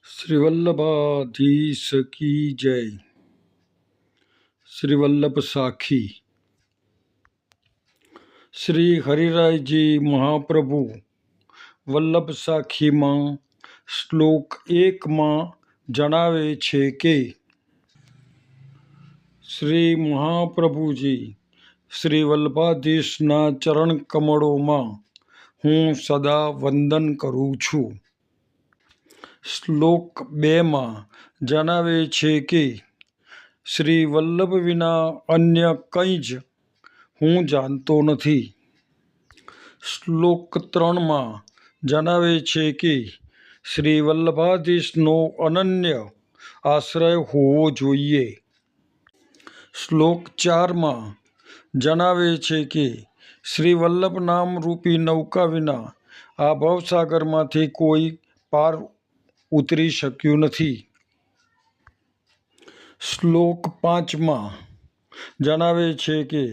श्री वल्लभाधीश की जय। श्री वल्लभ साखी। श्री हरिराय जी महाप्रभु વલ્લભ સાખીમાં શ્લોક 1માં જણાવે છે કે શ્રી મહાપ્રભુજી શ્રી વલ્લભાધીશના ચરણ કમળોમાં હું સદા વંદન કરું છું. શ્લોક 2માં જણાવે છે કે શ્રી વલ્લભ વિના અન્ય કંઈ જ હું જાણતો નથી. શ્લોક 3માં જણાવે છે કે શ્રી વલ્લભાધીશનો અનન્ય આશ્રય હોવો જોઈએ. શ્લોક 4માં જણાવે છે કે શ્રી વલ્લભ નામ રૂપી નૌકા વિના આ ભવસાગરમાંથી કોઈ પાર ઉતરી શક્યું નથી. શ્લોક 5માં જણાવે છે કે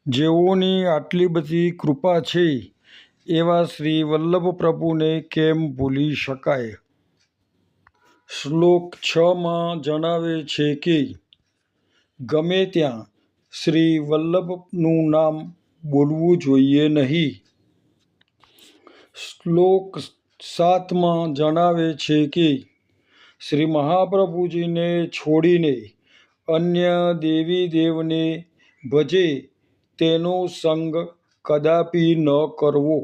જેઓની આટલી બધી કૃપા છે એવા શ્રી વલ્લભ પ્રભુને કેમ ભૂલી શકાય. શ્લોક 6માં જણાવે છે કે ગમે ત્યાં શ્રી વલ્લભનું નામ બોલવું જોઈએ નહીં. શ્લોક 7માં જણાવે છે કે શ્રી મહાપ્રભુજીને છોડીને અન્ય દેવી દેવને ભજે તેનો સંગ કદાપી ન કરવો,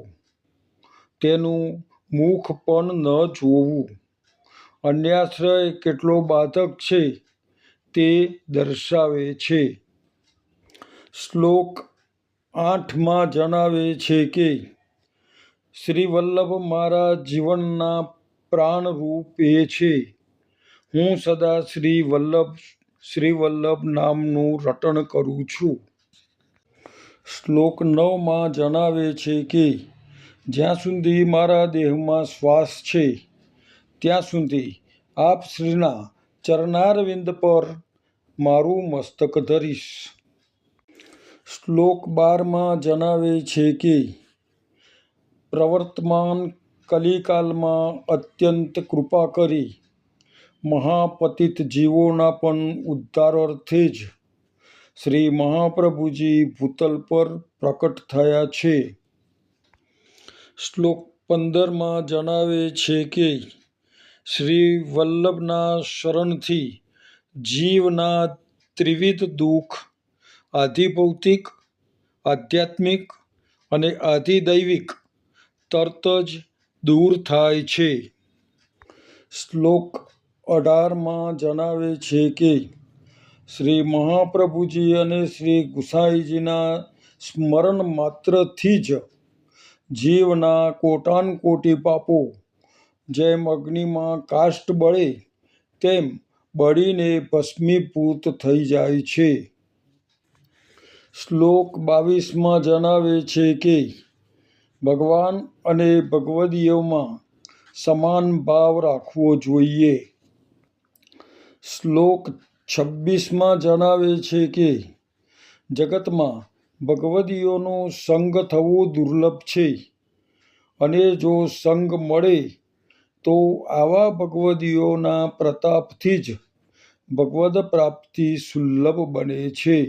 તેનું મુખ પણ ન જોવું. અન્યાશ્રય કેટલો બાધક છે તે દર્શાવે છે. શ્લોક 8માં જણાવે છે કે શ્રી વલ્લભ મારા જીવનના પ્રાણરૂપે છે. હું સદા શ્રી વલ્લભ નામનું રટણ કરું છું. શ્લોક 9માં જણાવે છે કે જ્યાં સુધી મારા દેહમાં શ્વાસ છે ત્યાં સુધી આપ શ્રીના ચરણારવિંદ પર મારું મસ્તક ધરીશ. શ્લોક 12માં જણાવે છે કે પ્રવર્તમાન કલિકાલમાં અત્યંત કૃપા કરી મહાપતિત જીવોના પણ ઉદ્ધાર અર્થે જ શ્રી મહાપ્રભુજી ભૂતલ પર પ્રકટ થયા છે. શ્લોક 15માં જણાવે છે કે શ્રી વલ્લભના શરણથી જીવના ત્રિવિધ દુઃખ આધિભૌતિક, આધ્યાત્મિક અને આધિદૈવિક તરત જ દૂર થાય છે. શ્લોક 18માં જણાવે છે કે શ્રી મહાપ્રભુજી અને શ્રી ગુસાઈજીના સ્મરણ માત્રથી જ જીવના કોટાનકોટી પાપો જેમ અગ્નિમાં કાષ્ઠ બળે તેમ બળીને ભસ્મીભૂત થઈ જાય છે. શ્લોક 22માં જણાવે છે કે ભગવાન અને ભગવદીઓમાં સમાન ભાવ રાખવો જોઈએ. શ્લોક 26માં જણાવે છે કે જગતમાં ભગવદીઓનો સંગ થવો દુર્લભ છે અને જો સંગ મળે તો આવા ભગવદીઓના પ્રતાપથી જ ભગવદ પ્રાપ્તિ સુલભ બને છે.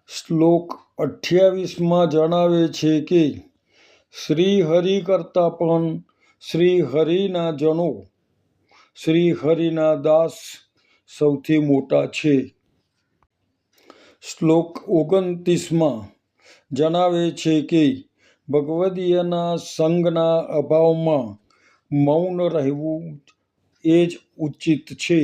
શ્લોક 28માં જણાવે છે કે શ્રી હરિ કરતાં પણ શ્રી હરિના જનો, શ્રી હરિના દાસ સૌથી મોટા છે. શ્લોક 29માં જણાવે છે કે ભગવદીયના સંગના અભાવમાં મૌન રહેવું એ જ ઉચિત છે.